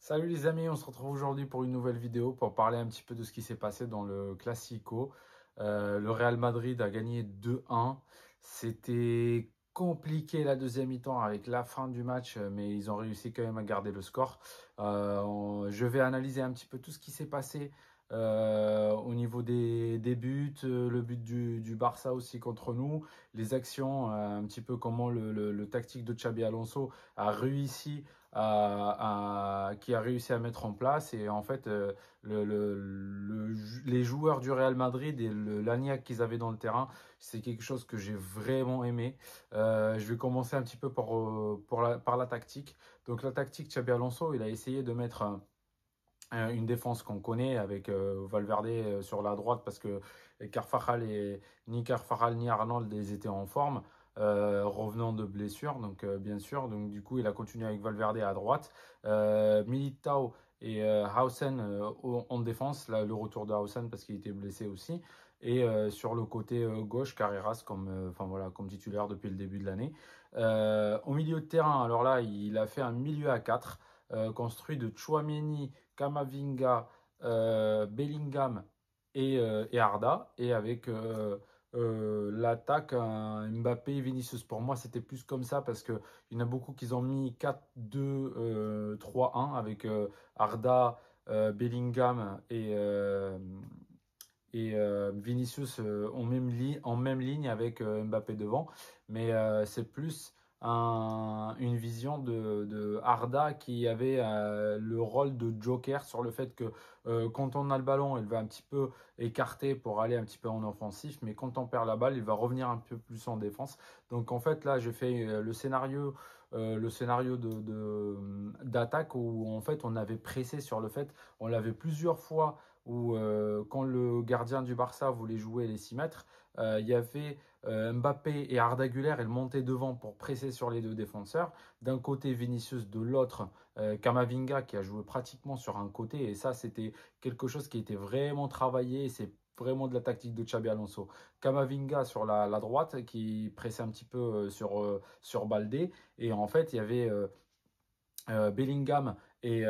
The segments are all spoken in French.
Salut les amis, on se retrouve aujourd'hui pour une nouvelle vidéo pour parler un petit peu de ce qui s'est passé dans le Classico. Le Real Madrid a gagné 2-1. C'était compliqué la deuxième mi-temps avec la fin du match, mais ils ont réussi quand même à garder le score. Je vais analyser un petit peu tout ce qui s'est passé au niveau des buts, le but du Barça aussi contre nous, les actions, un petit peu comment le tactique de Xabi Alonso a réussi qui a réussi à mettre en place. Et en fait, les joueurs du Real Madrid et l'agnac qu'ils avaient dans le terrain, c'est quelque chose que j'ai vraiment aimé. Je vais commencer un petit peu par la tactique. Donc la tactique, Xabi Alonso, il a essayé de mettre une défense qu'on connaît avec Valverde sur la droite parce que ni Carvajal ni Arnold ils étaient en forme, revenant de blessure, donc bien sûr, donc du coup il a continué avec Valverde à droite, Militao et Hausen en défense, là, le retour de Hausen parce qu'il était blessé aussi, et sur le côté gauche Carreras comme, enfin, voilà, comme titulaire depuis le début de l'année. Au milieu de terrain, alors là il a fait un milieu à 4 construit de Chouameni, Kamavinga, Bellingham et Arda. Et avec l'attaque, Mbappé et Vinicius. Pour moi, c'était plus comme ça parce qu'il y en a beaucoup qui ont mis 4-2-3-1 avec Arda, Bellingham et Vinicius en même ligne avec Mbappé devant. Mais c'est plus une vision de Arda qui avait le rôle de joker sur le fait que quand on a le ballon, il va un petit peu écarter pour aller un petit peu en offensif, mais quand on perd la balle, il va revenir un peu plus en défense. Donc en fait, là, j'ai fait le scénario d'attaque où en fait on avait pressé sur le fait, on l'avait plusieurs fois où quand le gardien du Barça voulait jouer les 6 mètres, il y avait Mbappé et Arda Güler, elle montait devant pour presser sur les deux défenseurs. D'un côté Vinicius, de l'autre Camavinga qui a joué pratiquement sur un côté. Et ça, c'était quelque chose qui était vraiment travaillé. C'est vraiment de la tactique de Xabi Alonso. Camavinga sur la droite qui pressait un petit peu sur Baldé. Et en fait, il y avait Bellingham et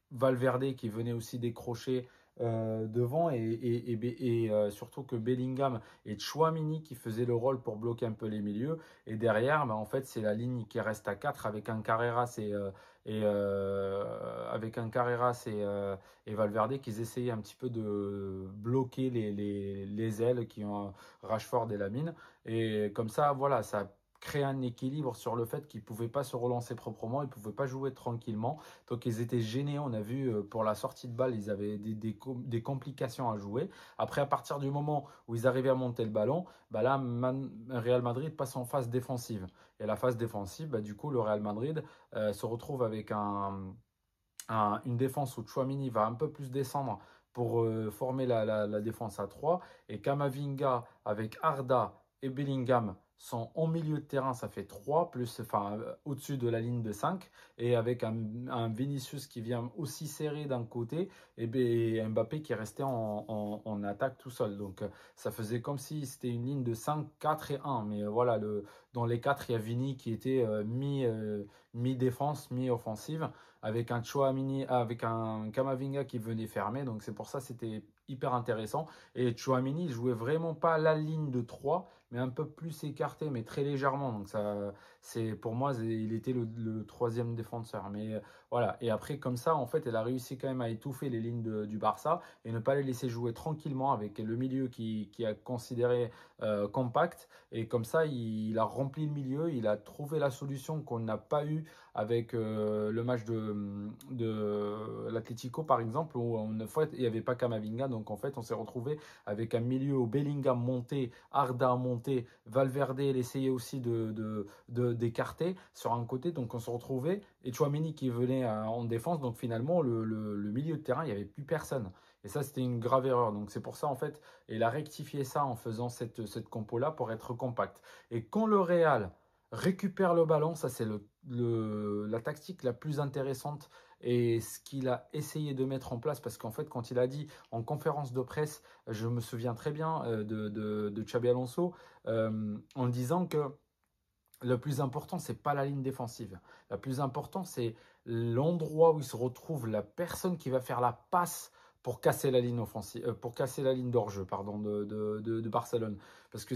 Valverde qui venait aussi décrocher devant et surtout que Bellingham et Chouamini qui faisaient le rôle pour bloquer un peu les milieux. Et derrière, bah, en fait, c'est la ligne qui reste à 4 avec un Carreras et Valverde qui essayaient un petit peu de bloquer les ailes qui ont Rashford et Lamine. Et comme ça, voilà, ça créer un équilibre sur le fait qu'ils ne pouvaient pas se relancer proprement, ils ne pouvaient pas jouer tranquillement. Donc ils étaient gênés, on a vu pour la sortie de balle, ils avaient des complications à jouer. Après, à partir du moment où ils arrivaient à monter le ballon, bah là, Real Madrid passe en phase défensive. Et la phase défensive, bah, du coup, le Real Madrid se retrouve avec une défense où Chouamini va un peu plus descendre pour former la défense à 3. Et Kamavinga avec Arda et Bellingham sont en milieu de terrain, ça fait 3 plus, enfin, au-dessus de la ligne de 5. Et avec un Vinicius qui vient aussi serré d'un côté et Mbappé qui est resté en attaque tout seul. Donc ça faisait comme si c'était une ligne de 5, 4 et 1. Mais voilà, dans les 4, il y a Vini qui était mi-défense, mi-offensive avec un Chouamini, avec un Kamavinga qui venait fermer. Donc c'est pour ça que c'était hyper intéressant. Et Chouamini, il jouait vraiment pas la ligne de 3 mais un peu plus écarté, mais très légèrement. Donc ça, c'est pour moi, il était le troisième défenseur. Mais voilà. Et après, comme ça, en fait, elle a réussi quand même à étouffer les lignes du Barça et ne pas les laisser jouer tranquillement avec le milieu qui a considéré compact. Et comme ça, il a rempli le milieu, il a trouvé la solution qu'on n'a pas eu avec le match de l'Atlético par exemple, où en fait, il n'y avait pas Kamavinga. Donc en fait, on s'est retrouvé avec un milieu où Bellingham monté, Arda monté, Valverde essayait aussi d'écarter sur un côté. Donc on se retrouvait, et Chouameni qui venait en défense. Donc finalement, le milieu de terrain, il n'y avait plus personne. Et ça, c'était une grave erreur. Donc c'est pour ça, en fait, il a rectifié ça en faisant cette compo-là pour être compact. Et quand le Real récupère le ballon, ça c'est la tactique la plus intéressante et ce qu'il a essayé de mettre en place parce qu'en fait quand il a dit en conférence de presse, je me souviens très bien de Xabi Alonso en disant que le plus important, c'est pas la ligne défensive. Le plus important, c'est l'endroit où il se retrouve la personne qui va faire la passe pour casser la ligne offensive, pour casser la ligne d'hors-jeu, pardon, de Barcelone. Parce que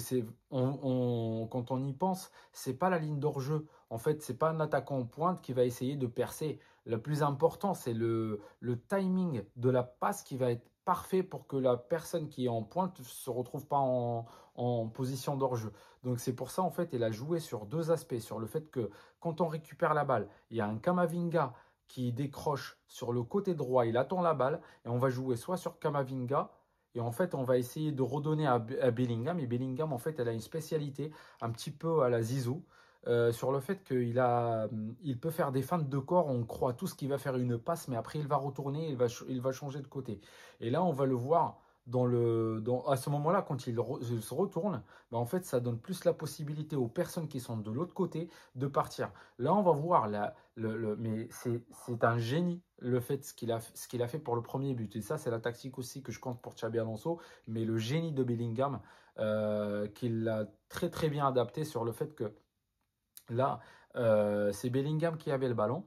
quand on y pense, c'est pas la ligne d'hors-jeu. En fait, c'est pas un attaquant en pointe qui va essayer de percer. Le plus important, c'est le timing de la passe qui va être parfait pour que la personne qui est en pointe ne se retrouve pas en position d'hors-jeu. Donc c'est pour ça, en fait, elle a joué sur deux aspects. Sur le fait que quand on récupère la balle, il y a un Kamavinga qui décroche sur le côté droit, il attend la balle, et on va jouer soit sur Kamavinga, et en fait, on va essayer de redonner à Bellingham. Et Bellingham, en fait, elle a une spécialité un petit peu à la Zizou, sur le fait il peut faire des feintes de corps. On croit tous qu'il va faire une passe, mais après, il va retourner, il va changer de côté. Et là, on va le voir à ce moment-là, quand il se retourne, bah, en fait, ça donne plus la possibilité aux personnes qui sont de l'autre côté de partir. Là, on va voir, mais c'est un génie le fait ce qu'il a fait pour le premier but. Et ça, c'est la tactique aussi que je compte pour Xabi Alonso, mais le génie de Bellingham, qu'il a très très bien adapté sur le fait que là, c'est Bellingham qui avait le ballon.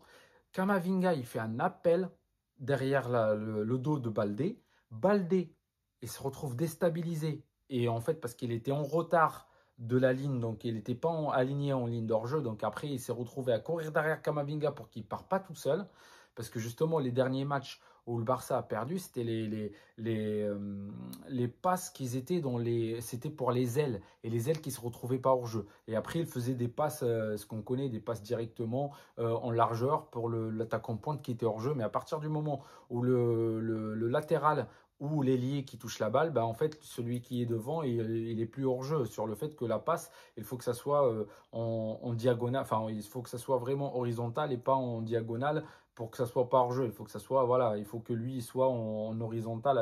Kamavinga, il fait un appel derrière le dos de Baldé. Baldé, il se retrouve déstabilisé. Et en fait, parce qu'il était en retard de la ligne, donc il n'était pas aligné en ligne d'hors-jeu. Donc après, il s'est retrouvé à courir derrière Kamavinga pour qu'il ne parte pas tout seul. Parce que justement, les derniers matchs où le Barça a perdu, c'était les passes qu'ils étaient c'était pour les ailes. Et les ailes qui ne se retrouvaient pas hors jeu. Et après, il faisait des passes, ce qu'on connaît, des passes directement en largeur pour l'attaquant pointe qui était hors jeu. Mais à partir du moment où le latéral ou l'ailier qui touche la balle, bah en fait, celui qui est devant, il est plus hors jeu. Sur le fait que la passe, il faut que ça soit en diagonale, enfin, il faut que ça soit vraiment horizontal et pas en diagonale pour que ça soit pas hors jeu. Il faut que ça soit, voilà, il faut que lui soit en horizontal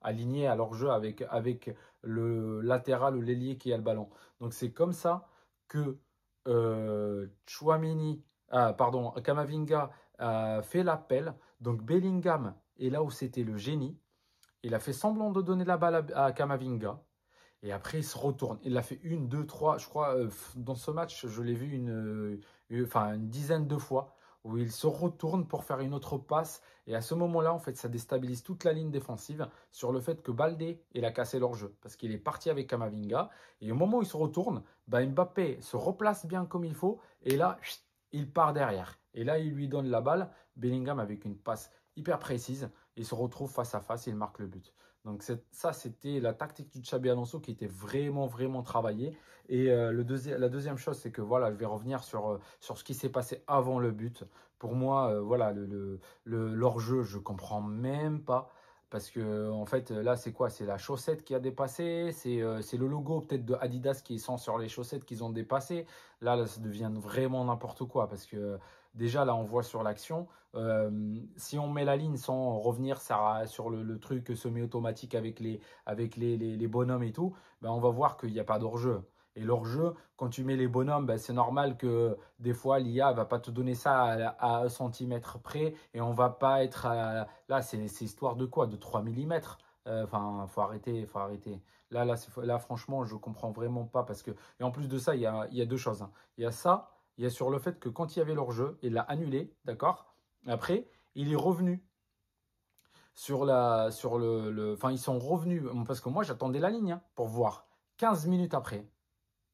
aligné à leur jeu avec le latéral ou l'ailier qui a le ballon. Donc c'est comme ça que Chouamini, pardon, Kamavinga a fait l'appel. Donc Bellingham est là où c'était le génie. Il a fait semblant de donner la balle à Kamavinga. Et après, il se retourne. Il l'a fait une, deux, trois. Je crois, dans ce match, je l'ai vu une dizaine de fois où il se retourne pour faire une autre passe. Et à ce moment-là, en fait, ça déstabilise toute la ligne défensive sur le fait que Baldé, il a cassé leur jeu. Parce qu'il est parti avec Kamavinga. Et au moment où il se retourne, bah, Mbappé se replace bien comme il faut. Et là, il part derrière. Et là, il lui donne la balle. Bellingham avec une passe hyper précise. Il se retrouve face à face et il marque le but. Donc ça, c'était la tactique du Xabi Alonso qui était vraiment, vraiment travaillée. Et la deuxième chose, c'est que voilà, je vais revenir sur ce qui s'est passé avant le but. Pour moi, voilà, l'hors-jeu, je ne comprends même pas. Parce que en fait, là, c'est quoi? C'est la chaussette qui a dépassé. C'est le logo peut-être de Adidas qui sont sur les chaussettes qu'ils ont dépassé. Là, ça devient vraiment n'importe quoi. Parce que déjà, là, on voit sur l'action. Si on met la ligne sans revenir sur le truc semi-automatique avec les bonhommes et tout, ben on va voir qu'il n'y a pas d'hors-jeu. Et l'hors-jeu, quand tu mets les bonhommes, ben c'est normal que des fois l'IA ne va pas te donner ça à 1 centimètre près et on va pas être là, c'est histoire de quoi? De 3 millimètres. Enfin, faut arrêter, faut arrêter. Là, franchement, je comprends vraiment pas parce que. Et en plus de ça, il y a deux choses, hein. Il y a ça, il y a sur le fait que quand il y avait l'hors-jeu, il l'a annulé, d'accord? Après, il est revenu enfin, ils sont revenus, parce que moi, j'attendais la ligne hein, pour voir. 15 minutes après,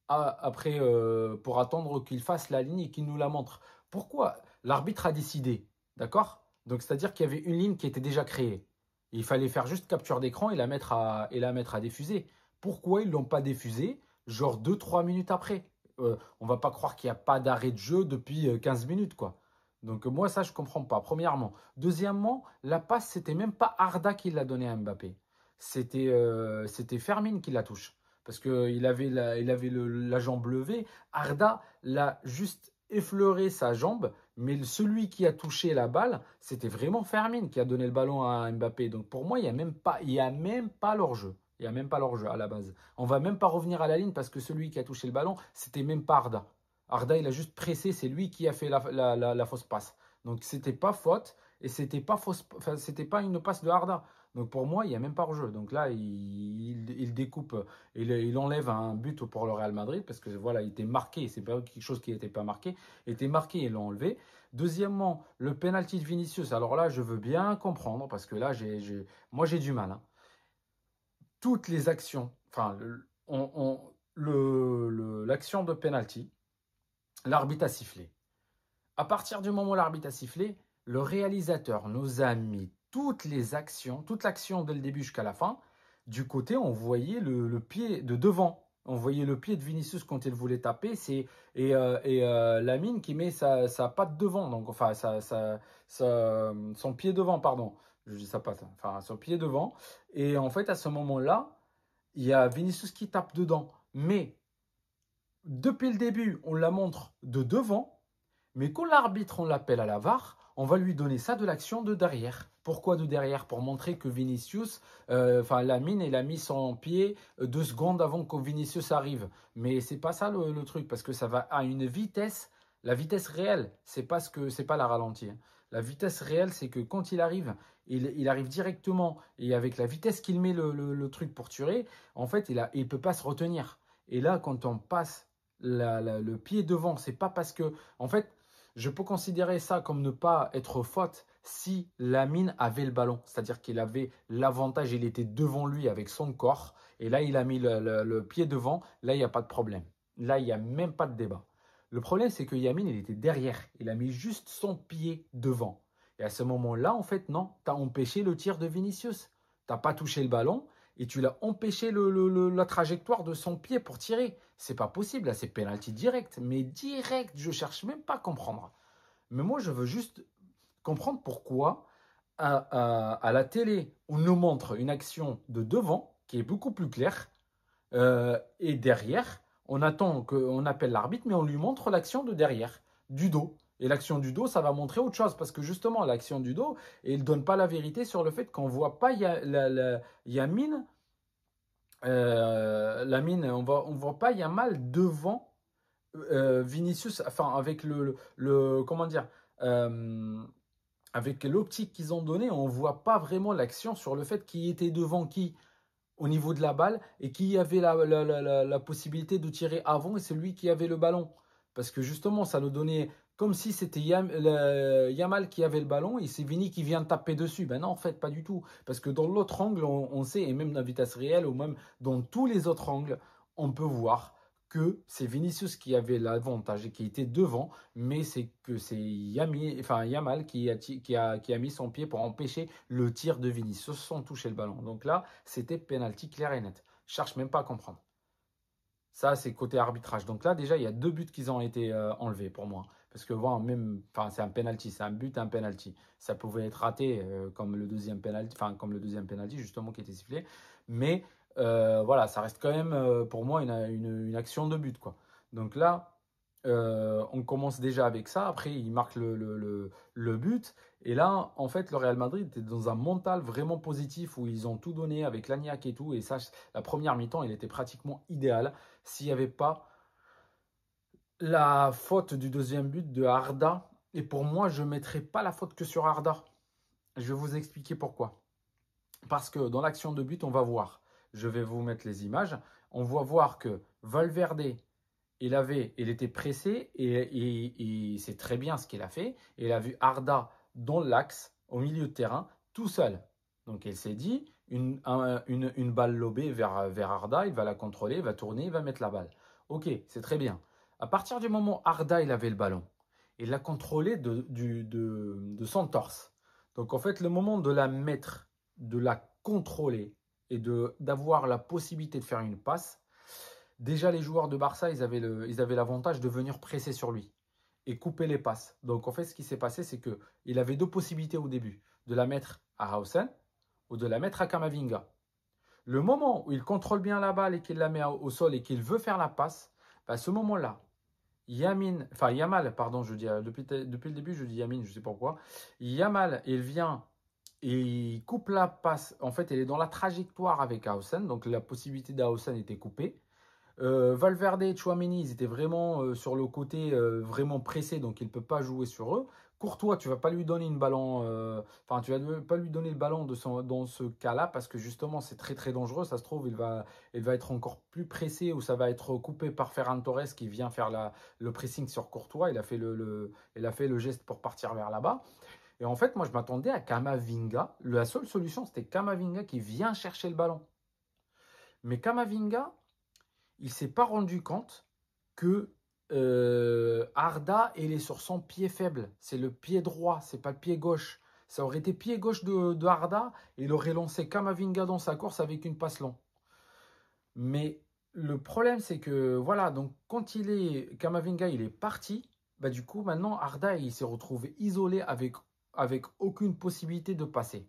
pour attendre qu'il fasse la ligne et qu'il nous la montre. Pourquoi? L'arbitre a décidé, d'accord? Donc, c'est-à-dire qu'il y avait une ligne qui était déjà créée. Il fallait faire juste capture d'écran et la mettre à diffuser. Pourquoi ils ne l'ont pas diffusé, genre 2-3 minutes après? On va pas croire qu'il n'y a pas d'arrêt de jeu depuis 15 minutes, quoi. Donc moi, ça, je ne comprends pas, premièrement. Deuxièmement, la passe, c'était même pas Arda qui l'a donnée à Mbappé. C'était Fermin qui la touche. Parce qu'il avait la jambe levée. Arda l'a juste effleuré sa jambe. Mais celui qui a touché la balle, c'était vraiment Fermin qui a donné le ballon à Mbappé. Donc pour moi, il y a même pas l'hors-jeu. Il n'y a même pas l'hors-jeu à la base. On va même pas revenir à la ligne parce que celui qui a touché le ballon, c'était même pas Arda. Arda, il a juste pressé, c'est lui qui a fait la fausse passe. Donc, c'était pas faute et c'était pas fausse, enfin, c'était pas une passe de Arda. Donc, pour moi, il n'y a même pas hors-jeu. Donc là, il découpe, il enlève un but pour le Real Madrid parce que voilà, il était marqué. C'est pas quelque chose qui n'était pas marqué. Il était marqué, ils l'ont enlevé. Deuxièmement, le penalty de Vinicius. Alors là, je veux bien comprendre parce que là, moi, j'ai du mal, hein. Toutes les actions, enfin, l'action de penalty, l'arbitre a sifflé. À partir du moment où l'arbitre a sifflé, le réalisateur nous a mis toutes les actions, toute l'action dès le début jusqu'à la fin. Du côté, on voyait le pied de devant. On voyait le pied de Vinicius quand il voulait taper. Lamine qui met sa patte devant. Donc, enfin, son pied devant, pardon. Je dis sa patte. Enfin, son pied devant. Et en fait, à ce moment-là, il y a Vinicius qui tape dedans. Mais depuis le début, on la montre de devant. Mais quand l'arbitre, on l'appelle à la VAR, on va lui donner ça de l'action de derrière. Pourquoi de derrière? Pour montrer que Vinicius, Lamine, il a mis son pied 2 secondes avant que Vinicius arrive. Mais c'est pas ça le truc, parce que ça va à une vitesse, la vitesse réelle, c'est pas la ralentie, hein. La vitesse réelle, c'est que quand il arrive, il arrive directement, et avec la vitesse qu'il met le truc pour tirer, en fait, il peut pas se retenir. Et là, quand on passe le pied devant, c'est pas parce que, en fait, je peux considérer ça comme ne pas être faute si Lamine avait le ballon. C'est-à-dire qu'il avait l'avantage, il était devant lui avec son corps. Et là, il a mis le pied devant. Là, il n'y a pas de problème. Là, il n'y a même pas de débat. Le problème, c'est que Yamin, il était derrière. Il a mis juste son pied devant. Et à ce moment-là, en fait, non, tu as empêché le tir de Vinicius. Tu n'as pas touché le ballon et tu l'as empêché la trajectoire de son pied pour tirer. C'est pas possible, là, c'est penalty direct. Mais direct, je cherche même pas à comprendre. Mais moi, je veux juste comprendre pourquoi à la télé, on nous montre une action de devant qui est beaucoup plus claire. Et derrière, on attend qu'on appelle l'arbitre, mais on lui montre l'action de derrière, du dos. Et l'action du dos, ça va montrer autre chose. Parce que justement, l'action du dos, il ne donne pas la vérité sur le fait qu'on ne voit pas Yamin. Lamine, on voit pas Yamal devant Vinicius, enfin avec comment dire, euh, avec l'optique qu'ils ont donné, on voit pas vraiment l'action sur le fait qui était devant qui au niveau de la balle et qui avait la possibilité de tirer avant et celui qui avait le ballon. Parce que justement, ça nous donnait comme si c'était Yamal qui avait le ballon et c'est Vini qui vient taper dessus. Ben non, en fait, pas du tout. Parce que dans l'autre angle, on sait, et même dans la vitesse réelle, ou même dans tous les autres angles, on peut voir que c'est Vinicius qui avait l'avantage et qui était devant, mais c'est que c'est Yamal qui a mis son pied pour empêcher le tir de Vinicius sans toucher le ballon. Donc là, c'était penalty clair et net. Je cherche même pas à comprendre. Ça, c'est côté arbitrage. Donc là, déjà, il y a 2 buts qui ont été enlevés pour moi. Parce que bon, même, enfin, c'est un penalty, c'est un but, un penalty. Ça pouvait être raté comme le deuxième penalty, enfin comme le deuxième penalty justement qui était sifflé. Mais voilà, ça reste quand même pour moi une action de but quoi. Donc là, on commence déjà avec ça. Après, il marque le but. Et là, en fait, le Real Madrid était dans un mental vraiment positif où ils ont tout donné avec l'Agnac et tout. Et ça, la première mi-temps, il était pratiquement idéal. S'il n'y avait pas la faute du deuxième but de Arda, et pour moi, je ne mettrais pas la faute que sur Arda. Je vais vous expliquer pourquoi. Parce que dans l'action de but, on va voir. Je vais vous mettre les images. On va voir que Valverde il était pressé et c'est très bien ce qu'il a fait. Il a vu Arda dans l'axe, au milieu de terrain, tout seul. Donc il s'est dit, une balle lobée vers Arda, il va la contrôler, il va tourner, il va mettre la balle. Ok, c'est très bien. À partir du moment où Arda il avait le ballon, il l'a contrôlé de son torse. Donc en fait, le moment de la mettre, de la contrôler et d'avoir la possibilité de faire une passe, déjà, les joueurs de Barça, ils avaient l'avantage de venir presser sur lui et couper les passes. Donc, en fait, ce qui s'est passé, c'est qu'il avait 2 possibilités au début, de la mettre à Hausen ou de la mettre à Kamavinga. Le moment où il contrôle bien la balle et qu'il la met au sol et qu'il veut faire la passe, à ce moment-là, Yamal, pardon, je dis, depuis le début, je dis Yamin, je ne sais pas pourquoi. Yamal, il vient et il coupe la passe. En fait, elle est dans la trajectoire avec Hausen, donc la possibilité d'Hausen était coupée. Valverde et Tchouaméni, ils étaient vraiment sur le côté vraiment pressés, donc il ne peut pas jouer sur eux. Courtois, tu vas pas lui donner une ballon, enfin tu vas pas lui donner le ballon dans ce cas-là parce que justement c'est très très dangereux. Ça se trouve il va être encore plus pressé ou ça va être coupé par Ferran Torres qui vient faire le pressing sur Courtois. Il a fait le geste pour partir vers là-bas. Et en fait, moi je m'attendais à Kamavinga. La seule solution c'était Kamavinga qui vient chercher le ballon. Mais Kamavinga, il s'est pas rendu compte que Arda, il est sur son pied faible. C'est le pied droit, c'est pas le pied gauche. Ça aurait été pied gauche de Arda, il aurait lancé Kamavinga dans sa course avec une passe longue. Mais le problème, c'est que voilà, donc quand Kamavinga, il est parti, bah du coup maintenant Arda, il s'est retrouvé isolé avec aucune possibilité de passer.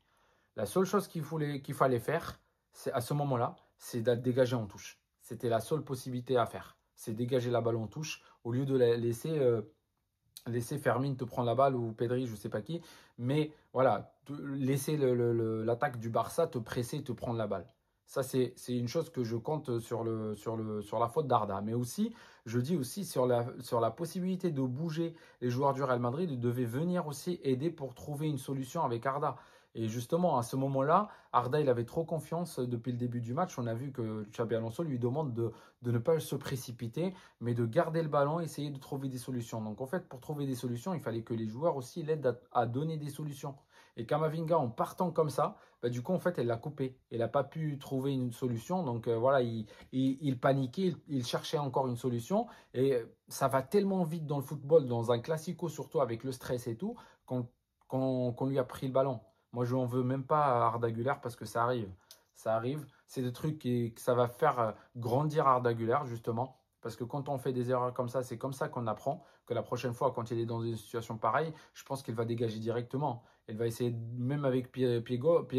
La seule chose qu'il fallait faire, c'est à ce moment-là, c'est de dégager en touche. C'était la seule possibilité à faire. C'est dégager la balle en touche au lieu de la laisser Fermin te prendre la balle ou Pedri, je ne sais pas qui. Mais voilà, laisser l'attaque du Barça te presser, te prendre la balle. Ça, c'est une chose que je compte sur la faute d'Arda. Mais aussi, je dis aussi sur la possibilité de bouger les joueurs du Real Madrid, ils devaient venir aussi aider pour trouver une solution avec Arda. Et justement, à ce moment-là, Arda, il avait trop confiance depuis le début du match. On a vu que Xabi Alonso lui demande de ne pas se précipiter, mais de garder le ballon, essayer de trouver des solutions. Donc en fait, pour trouver des solutions, il fallait que les joueurs aussi l'aident à donner des solutions. Et Kamavinga, en partant comme ça, bah, du coup, en fait, elle l'a coupé. Elle n'a pas pu trouver une solution. Donc voilà, il paniquait, il cherchait encore une solution. Et ça va tellement vite dans le football, dans un classico surtout avec le stress et tout, qu'on lui a pris le ballon. Moi, je n'en veux même pas à Arda Güler parce que ça arrive. Ça arrive. C'est des trucs que ça va faire grandir Arda Güler, justement. Parce que quand on fait des erreurs comme ça, c'est comme ça qu'on apprend. Que la prochaine fois, quand il est dans une situation pareille, je pense qu'il va dégager directement. Il va essayer, même avec pied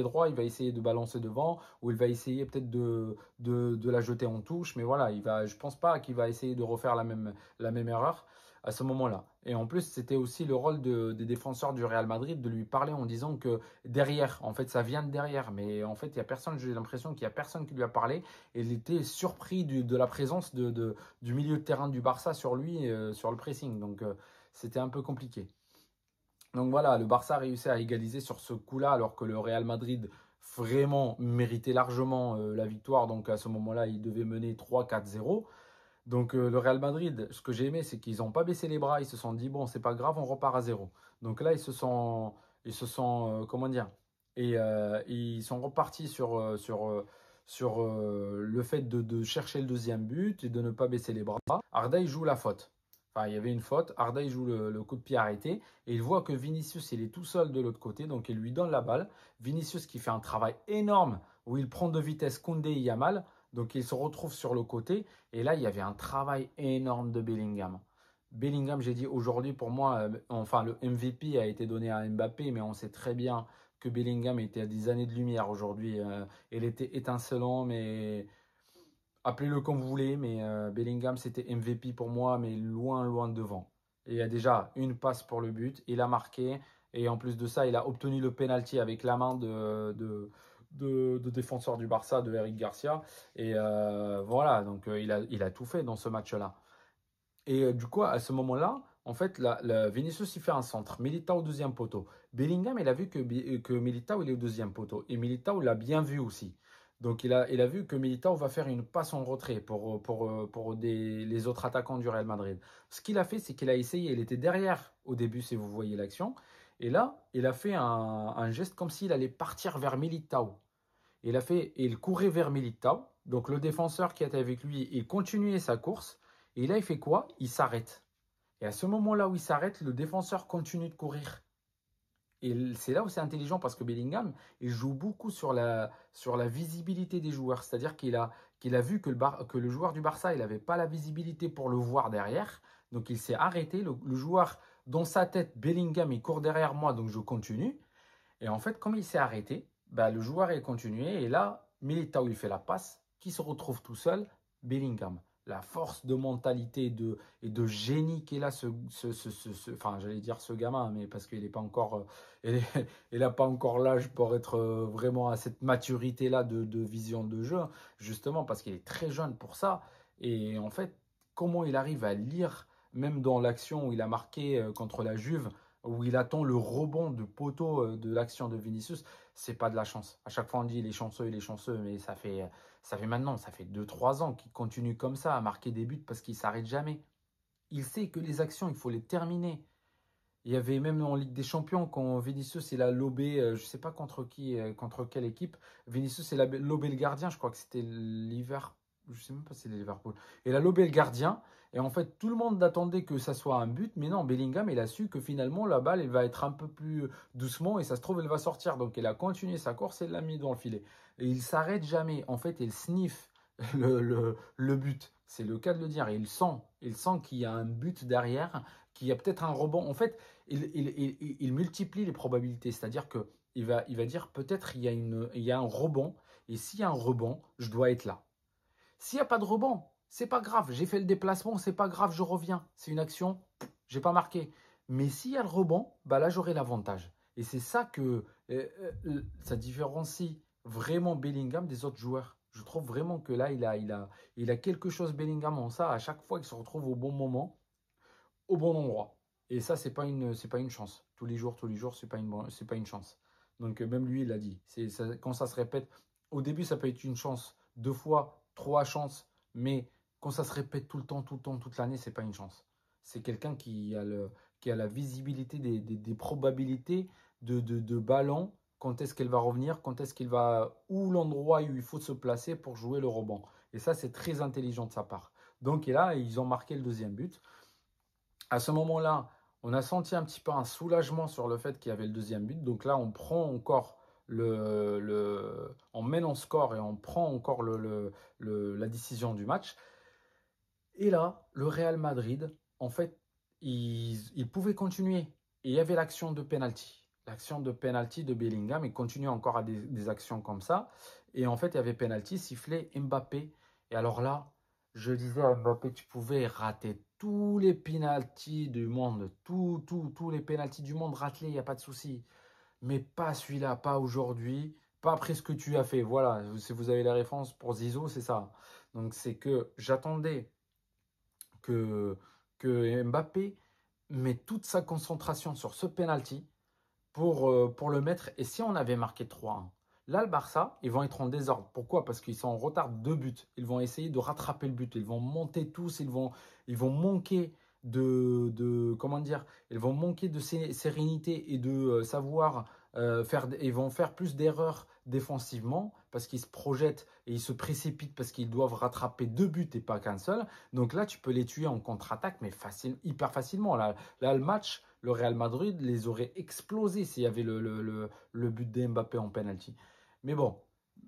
droit, il va essayer de balancer devant ou il va essayer peut-être de la jeter en touche. Mais voilà, je ne pense pas qu'il va essayer de refaire la même erreur à ce moment-là. Et en plus, c'était aussi le rôle des défenseurs du Real Madrid de lui parler en disant que derrière, en fait, ça vient de derrière. Mais en fait, il y a personne, j'ai l'impression qu'il n'y a personne qui lui a parlé. Et il était surpris de la présence du milieu de terrain du Barça sur lui, sur le pressing. Donc, c'était un peu compliqué. Donc voilà, le Barça a réussi à égaliser sur ce coup-là, alors que le Real Madrid vraiment méritait largement la victoire. Donc à ce moment-là, il devait mener 3-4-0. Donc le Real Madrid, ce que j'ai aimé, c'est qu'ils n'ont pas baissé les bras. Ils se sont dit, bon, c'est pas grave, on repart à zéro. Donc là, comment dire, et ils sont repartis sur le fait de chercher le deuxième but et de ne pas baisser les bras. Arda, il joue la faute. Enfin, il y avait une faute. Arda, il joue le coup de pied arrêté. Et il voit que Vinicius, il est tout seul de l'autre côté. Donc, il lui donne la balle. Vinicius qui fait un travail énorme où il prend de vitesse Koundé et Yamal. Donc, il se retrouve sur le côté. Et là, il y avait un travail énorme de Bellingham. Bellingham, j'ai dit aujourd'hui, pour moi, enfin, le MVP a été donné à Mbappé. Mais on sait très bien que Bellingham était à des années de lumière aujourd'hui. Il était étincelant, mais appelez-le comme vous voulez, mais Bellingham, c'était MVP pour moi, mais loin, loin devant. Et il y a déjà une passe pour le but, il a marqué, et en plus de ça, il a obtenu le penalty avec la main de défenseur du Barça, de Eric Garcia. Et voilà, donc il a tout fait dans ce match-là. Et du coup, à ce moment-là, en fait, Vinicius, il fait un centre. Militao au deuxième poteau. Bellingham, il a vu que Militao, il est au deuxième poteau. Et Militao l'a bien vu aussi. Donc, il a vu que Militao va faire une passe en retrait pour les autres attaquants du Real Madrid. Ce qu'il a fait, c'est qu'il a essayé. Il était derrière au début, si vous voyez l'action. Et là, il a fait un geste comme s'il allait partir vers Militao. Il courait vers Militao. Donc, le défenseur qui était avec lui, il continuait sa course. Et là, il fait quoi? Il s'arrête. Et à ce moment-là où il s'arrête, le défenseur continue de courir. Et c'est là où c'est intelligent parce que Bellingham, il joue beaucoup sur la visibilité des joueurs. C'est-à-dire qu'il a vu que le joueur du Barça, il n'avait pas la visibilité pour le voir derrière. Donc il s'est arrêté. Le joueur, dans sa tête, Bellingham, il court derrière moi, donc je continue. Et en fait, comme il s'est arrêté, bah, le joueur est continué. Et là, Militao, il fait la passe. Qui se retrouve tout seul? Bellingham. La force de mentalité et de génie qu'il a, enfin, j'allais dire ce gamin, mais parce qu'il n'est pas encore, il n'a pas encore l'âge pour être vraiment à cette maturité-là de vision de jeu, justement parce qu'il est très jeune pour ça. Et en fait, comment il arrive à lire, même dans l'action où il a marqué contre la Juve, où il attend le rebond de poteau de l'action de Vinicius, c'est pas de la chance. À chaque fois, on dit il est chanceux, mais ça fait 2 3 ans qu'il continue comme ça à marquer des buts parce qu'il s'arrête jamais. Il sait que les actions, il faut les terminer. Il y avait même en Ligue des Champions, quand Vinicius il a lobé, je ne sais pas contre qui, contre quelle équipe, Vinicius il a lobé le gardien, je crois que c'était l'hiver, je ne sais même pas si c'était Liverpool. Il a lobé le gardien, et en fait tout le monde attendait que ça soit un but, mais non, Bellingham il a su que finalement la balle elle va être un peu plus doucement, et ça se trouve elle va sortir. Donc il a continué sa course et l'a mis dans le filet. Et il s'arrête jamais, en fait il sniffe le but. C'est le cas de le dire, et il sent qu'il y a un but derrière, qu'il y a peut-être un rebond. En fait, il multiplie les probabilités. C'est-à-dire qu'il va dire peut-être il y a un rebond. Et s'il y a un rebond, je dois être là. S'il n'y a pas de rebond, c'est pas grave. J'ai fait le déplacement, c'est pas grave, je reviens. C'est une action, j'ai pas marqué. Mais s'il y a le rebond, bah là j'aurai l'avantage. Et c'est ça ça différencie vraiment Bellingham des autres joueurs. Je trouve vraiment que là, il a quelque chose Bellingham en ça. À chaque fois qu'il se retrouve au bon moment, au bon endroit. Et ça, c'est pas une chance. Tous les jours, c'est pas une chance. Donc même lui, il a dit. Quand ça se répète, au début, ça peut être une chance, 2 fois, 3 chances, mais quand ça se répète tout le temps, toute l'année, c'est pas une chance. C'est quelqu'un qui a la visibilité des probabilités de ballon, quand est-ce qu'elle va revenir, quand est-ce qu'il va, où l'endroit où il faut se placer pour jouer le rebond. Et ça, c'est très intelligent de sa part. Donc, et là, ils ont marqué le deuxième but. À ce moment-là, on a senti un petit peu un soulagement sur le fait qu'il y avait le deuxième but. Donc là, on prend encore on mène en score et on prend encore la décision du match. Et là, le Real Madrid, en fait, il pouvait continuer. Et il y avait l'action de penalty. L'action de penalty de Bellingham, il continue encore à des actions comme ça. Et en fait, il y avait penalty, sifflé Mbappé. Et alors là, je disais à Mbappé, tu pouvais rater tous les penalties du monde, tous les penalties du monde, rate-les, il n'y a pas de souci. Mais pas celui-là, pas aujourd'hui, pas après ce que tu as fait. Voilà, si vous avez la référence pour Zizou, c'est ça. Donc c'est que j'attendais que, que Mbappé met toute sa concentration sur ce penalty pour le mettre. Et si on avait marqué 3-1, là, le Barça, ils vont être en désordre. Pourquoi? Parce qu'ils sont en retard de 2 buts. Ils vont essayer de rattraper le but. Ils vont monter tous. Ils vont manquer comment dire, ils vont manquer de sérénité et de savoir faire. Ils vont faire plus d'erreurs défensivement parce qu'ils se projettent et ils se précipitent parce qu'ils doivent rattraper 2 buts et pas qu'un seul. Donc là, tu peux les tuer en contre-attaque, mais hyper facilement. Là, le match, le Real Madrid les aurait explosés s'il y avait le but de Mbappé en penalty. Mais bon,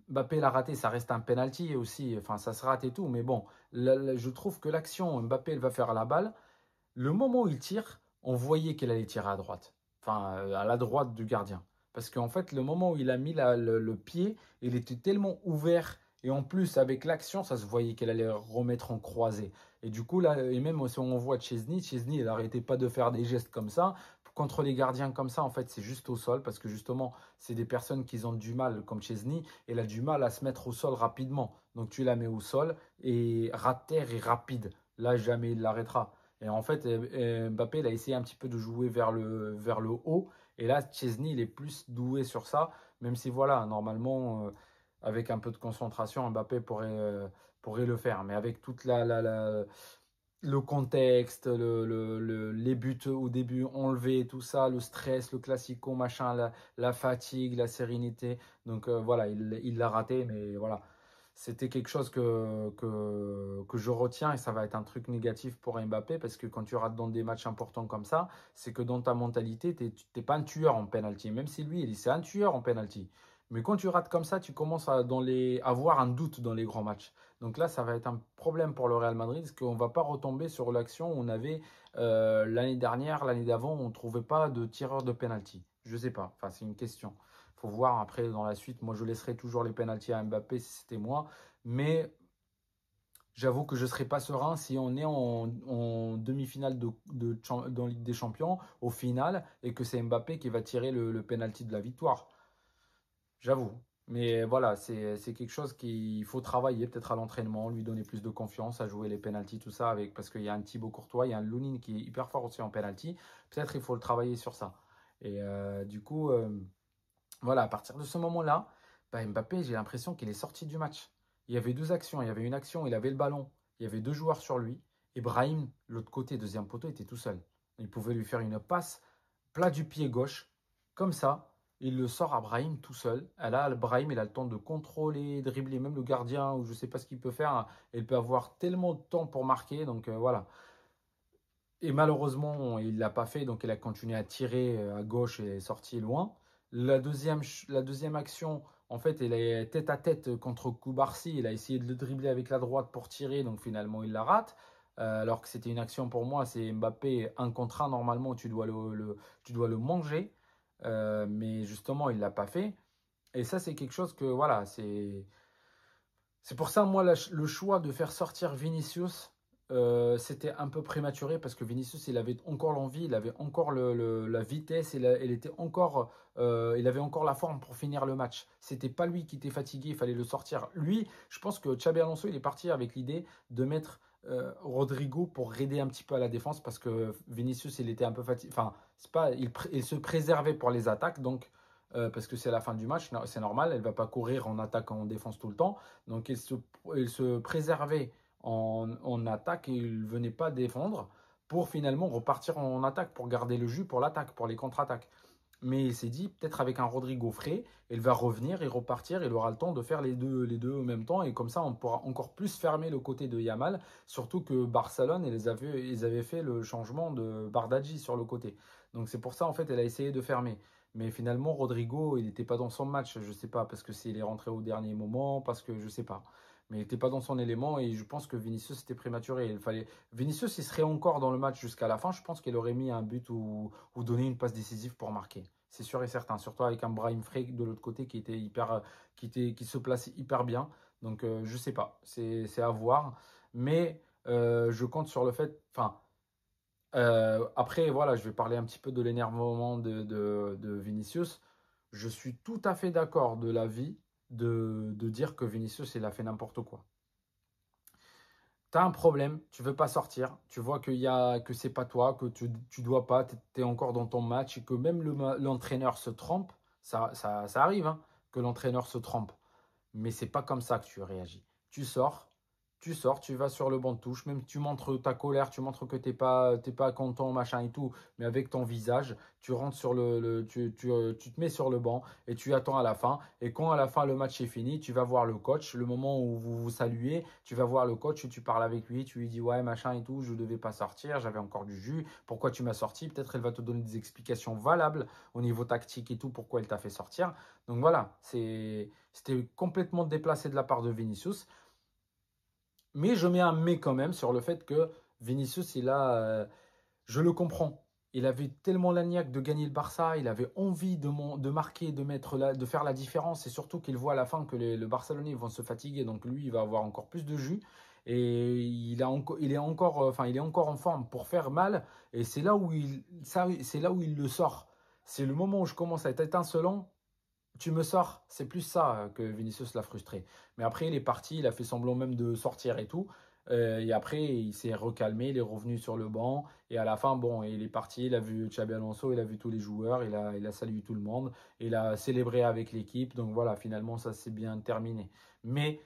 Mbappé l'a raté, ça reste un penalty aussi. Enfin, ça se rate et tout. Mais bon, je trouve que l'action, Mbappé, elle va faire la balle. Le moment où il tire, on voyait qu'elle allait tirer à droite. Enfin, à la droite du gardien. Parce qu'en fait, le moment où il a mis le pied, il était tellement ouvert. Et en plus, avec l'action, ça se voyait qu'elle allait remettre en croisée. Et du coup, là, et même si on voit Chesney, il n'arrêtait pas de faire des gestes comme ça. Contre les gardiens comme ça, en fait, c'est juste au sol. Parce que justement, c'est des personnes qui ont du mal, comme Chesney. Elle a du mal à se mettre au sol rapidement. Donc tu la mets au sol et terre est rapide. Là, jamais il l'arrêtera. Et en fait, Mbappé, il a essayé un petit peu de jouer vers le haut. Et là, Chesney, il est plus doué sur ça. Même si, voilà, normalement, avec un peu de concentration, Mbappé pourrait le faire. Mais avec toute le contexte, les buts au début enlevés, tout ça, le stress, le classico, machin, la fatigue, la sérénité. Donc voilà, il l'a raté, mais voilà. C'était quelque chose que je retiens et ça va être un truc négatif pour Mbappé parce que quand tu rates dans des matchs importants comme ça, c'est que dans ta mentalité, tu n'es pas un tueur en penalty. Même si lui, c'est un tueur en penalty. Mais quand tu rates comme ça, tu commences à avoir un doute dans les grands matchs. Donc là, ça va être un problème pour le Real Madrid parce qu'on ne va pas retomber sur l'action où on avait l'année dernière, l'année d'avant, on ne trouvait pas de tireur de penalty. Je ne sais pas, enfin c'est une question. Il faut voir après dans la suite. Moi, je laisserai toujours les penalties à Mbappé si c'était moi. Mais j'avoue que je ne serais pas serein si on est en demi-finale dans Ligue des Champions, au final, et que c'est Mbappé qui va tirer le penalty de la victoire. J'avoue. Mais voilà, c'est quelque chose qu'il faut travailler peut-être à l'entraînement, lui donner plus de confiance, à jouer les pénaltys, tout ça, avec, parce qu'il y a un Thibaut Courtois, il y a un Lounine qui est hyper fort aussi en pénalty. Peut-être il faut le travailler sur ça. Et du coup, voilà, à partir de ce moment-là, bah, Mbappé, j'ai l'impression qu'il est sorti du match. Il y avait deux actions. Il y avait une action, il avait le ballon. Il y avait deux joueurs sur lui. Et Brahim, l'autre côté, deuxième poteau, était tout seul. Il pouvait lui faire une passe plat du pied gauche, comme ça. Il le sort à Brahim tout seul. Et là, Brahim, il a le temps de contrôler, dribbler, même le gardien, ou je ne sais pas ce qu'il peut faire. Il peut avoir tellement de temps pour marquer. Donc voilà. Et malheureusement, il ne l'a pas fait, donc il a continué à tirer à gauche et est sorti loin. La deuxième action, en fait, elle est tête à tête contre Koubarsi. Il a essayé de le dribbler avec la droite pour tirer, donc finalement il la rate. Alors que c'était une action pour moi, c'est Mbappé un contre un, normalement tu dois le manger. Mais justement, il ne l'a pas fait. Et ça, c'est quelque chose que, voilà, c'est pour ça, moi, le choix de faire sortir Vinicius, c'était un peu prématuré parce que Vinicius, il avait encore l'envie, il avait encore la vitesse, il avait encore la forme pour finir le match. C'était pas lui qui était fatigué, il fallait le sortir. Lui, je pense que Xabi Alonso, il est parti avec l'idée de mettre Rodrigo pour aider un petit peu à la défense parce que Vinicius, il était un peu fatigué. Enfin, c'est pas, il se préservait pour les attaques, donc parce que c'est la fin du match, c'est normal, elle ne va pas courir en attaque, en défense tout le temps. Donc il se préservait en attaque et il ne venait pas défendre pour finalement repartir en attaque, pour garder le jus pour l'attaque, pour les contre-attaques. Mais il s'est dit, peut-être avec un Rodrigo frais, il va revenir et repartir, il aura le temps de faire les deux en même temps, et comme ça on pourra encore plus fermer le côté de Yamal, surtout que Barcelone, ils avaient fait le changement de Bardaghi sur le côté. Donc c'est pour ça en fait elle a essayé de fermer. Mais finalement Rodrigo, il n'était pas dans son match, je ne sais pas, parce que s'il est rentré au dernier moment, parce que je ne sais pas. Mais il n'était pas dans son élément et je pense que Vinicius était prématuré. Vinicius, il serait encore dans le match jusqu'à la fin. Je pense qu'il aurait mis un but ou donné une passe décisive pour marquer. C'est sûr et certain. Surtout avec un Brahim Frey de l'autre côté qui était qui se plaçait hyper bien. Donc je sais pas. C'est à voir. Mais je compte sur le fait. Enfin, après, voilà, je vais parler un petit peu de l'énervement de Vinicius. Je suis tout à fait d'accord de l'avis de dire que Vinicius, il a fait n'importe quoi. Tu as un problème, tu veux pas sortir, tu vois que c'est pas toi, que tu dois pas, tu es encore dans ton match et que même l'entraîneur se trompe. Ça arrive, hein, que l'entraîneur se trompe. Mais c'est pas comme ça que tu réagis. Tu sors, tu vas sur le banc de touche, même tu montres ta colère, tu montres que t'es pas content, machin et tout, mais avec ton visage, tu rentres sur tu te mets sur le banc et tu attends à la fin. Et quand à la fin le match est fini, tu vas voir le coach, le moment où vous vous saluez, tu vas voir le coach et tu parles avec lui, tu lui dis ouais machin et tout, je devais pas sortir, j'avais encore du jus, pourquoi tu m'as sorti? Peut-être elle va te donner des explications valables au niveau tactique et tout, pourquoi elle t'a fait sortir. Donc voilà, c'était complètement déplacé de la part de Vinicius. Mais je mets un mais quand même sur le fait que Vinicius, je le comprends. Il avait tellement la niaque de gagner le Barça, il avait envie de marquer, de faire la différence, et surtout qu'il voit à la fin que le Barcelonais vont se fatiguer, donc lui, il va avoir encore plus de jus. Et il est encore en forme pour faire mal, et c'est là où il le sort. C'est le moment où je commence à être étincelant, tu me sors, c'est plus ça que Vinicius l'a frustré. Mais après, il est parti, il a fait semblant même de sortir et tout. Et après, il s'est recalmé, il est revenu sur le banc. Et à la fin, bon, il est parti, il a vu Xabi Alonso, il a vu tous les joueurs, il a salué tout le monde, il a célébré avec l'équipe. Donc voilà, finalement, ça s'est bien terminé. Mais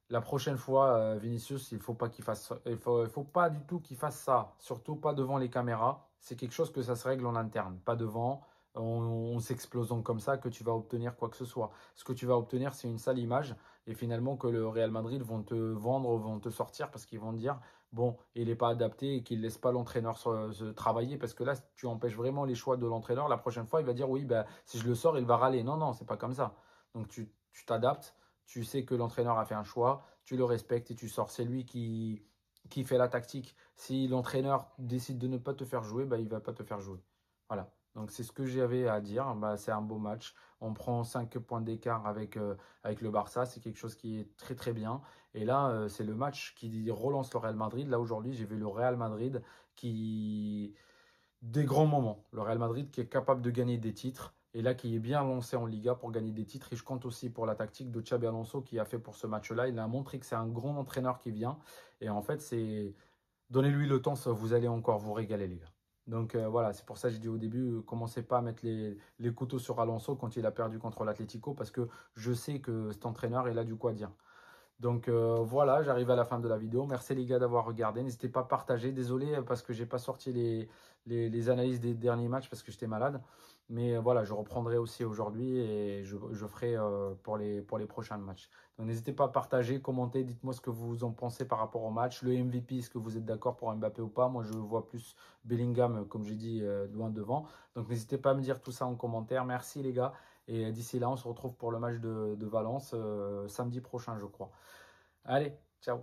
la prochaine fois, Vinicius, il faut pas qu'il fasse, il faut pas du tout qu'il fasse ça, surtout pas devant les caméras. C'est quelque chose que ça se règle en interne, pas devant, en s'explosant comme ça que tu vas obtenir quoi que ce soit. Ce que tu vas obtenir, c'est une sale image et finalement que le Real Madrid vont te vendre, vont te sortir parce qu'ils vont te dire bon, il n'est pas adapté et qu'il laisse pas l'entraîneur se travailler parce que là, tu empêches vraiment les choix de l'entraîneur. La prochaine fois, il va dire oui, ben, si je le sors, il va râler. Non, non, c'est pas comme ça. Donc tu t'adaptes. Tu sais que l'entraîneur a fait un choix, tu le respectes et tu sors. C'est lui qui fait la tactique. Si l'entraîneur décide de ne pas te faire jouer, bah, il ne va pas te faire jouer. Voilà. Donc c'est ce que j'avais à dire. Bah, c'est un beau match. On prend 5 points d'écart avec le Barça. C'est quelque chose qui est très très bien. Et là, c'est le match qui relance le Real Madrid. Là aujourd'hui, j'ai vu le Real Madrid qui des grands moments. Le Real Madrid qui est capable de gagner des titres et là qui est bien lancé en Liga pour gagner des titres. Et je compte aussi pour la tactique de Xabi Alonso qui a fait pour ce match-là. Il a montré que c'est un grand entraîneur qui vient. Et en fait, c'est donnez-lui le temps, vous allez encore vous régaler, les gars. Donc voilà, c'est pour ça que j'ai dit au début, commencez pas à mettre les couteaux sur Alonso quand il a perdu contre l'Atlético, parce que je sais que cet entraîneur, il a du quoi dire. Donc voilà, j'arrive à la fin de la vidéo. Merci les gars d'avoir regardé. N'hésitez pas à partager. Désolé parce que j'ai pas sorti les analyses des derniers matchs parce que j'étais malade. Mais voilà, je reprendrai aussi aujourd'hui et je ferai pour les prochains matchs. Donc n'hésitez pas à partager, commenter, dites-moi ce que vous en pensez par rapport au match. Le MVP, est-ce que vous êtes d'accord pour Mbappé ou pas? Moi, je vois plus Bellingham, comme j'ai dit, loin devant. Donc n'hésitez pas à me dire tout ça en commentaire. Merci les gars. Et d'ici là, on se retrouve pour le match de Valence samedi prochain, je crois. Allez, ciao.